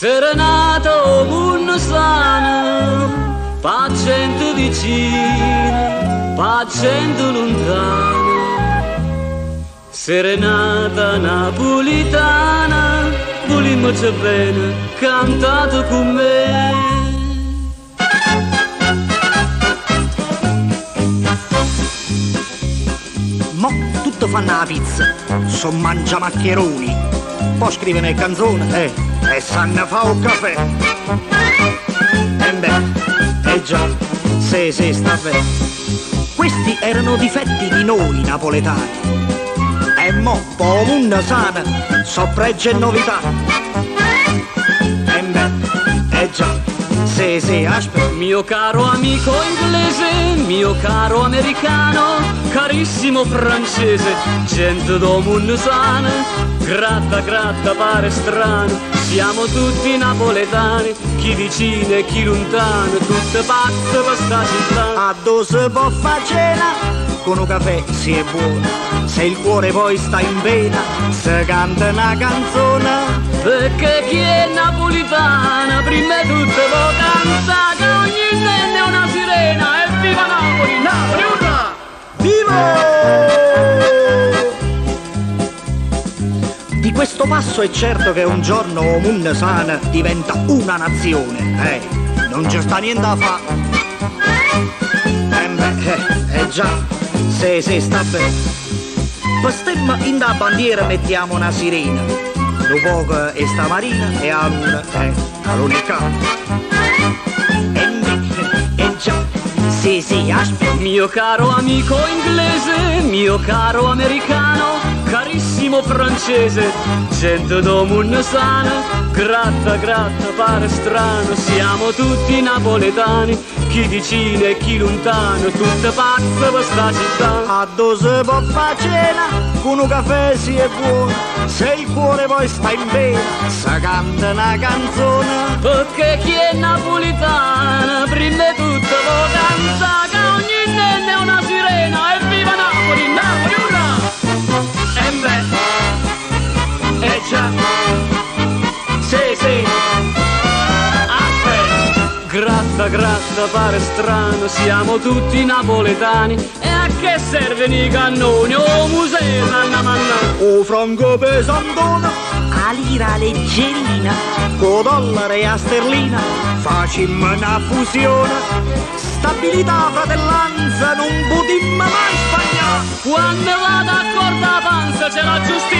Serenata o munno sana, pa gente vicina, pa gente lontana. Serenata napolitana, volimmoci bene, cantato con me. Mo tutto fanno la pizza, son mangia maccheroni, poi scrivono le canzoni e sanno fa un caffè. E beh, già, sì, sta bene. Questi erano difetti di noi napoletani. E mo, po' una sana, so pregi e novità. E beh, già, sì, aspetta. Mio caro amico inglese, mio caro americano, carissimo francese, gente do mondo sana, gratta, pare strano, siamo tutti napoletani, chi vicino e chi lontano, tutte pazze per sta città. A dove si può fare cena, con un caffè si è buono, se il cuore poi sta in vena, si canta una canzone. Perché chi è napolitana, prima di tutto può cantare, che ogni nenne è una sirena, e viva Napoli, Napoli, urrà! Viva! Di questo passo è certo che un giorno Munna Sana diventa una nazione, non ci sta niente da fa'. Già, sì, sta bene. Per stemma in da bandiera mettiamo una sirena, un poco e sta marina e a luna, l'unica. E già, sì, aspetta. Mio caro amico inglese, mio caro americano, carissimo francese, gente do mondo sana, gratta, pare strano, siamo tutti napoletani, chi vicino e chi lontano, tutte pazze per sta città. A dove si può fare cena, con un caffè si è buono, se il cuore poi sta in vena, si canta una canzone. Perché chi è napolitana, prima di tutto può cantare, che ogni nenne è una sirena, e viva Napoli, Napoli, urrà! E già, sì, aspetta. Gratta, pare strano, siamo tutti napoletani, e a che serve i cannoni, o museo sanno mannà? O franco pesantone, a lira leggerina, co dollaro e a sterlina, facimmo una fusione, stabilità, fratellanza, non potimmo mai sbagliare. Quando va d'accordo a panza c'è la giustizia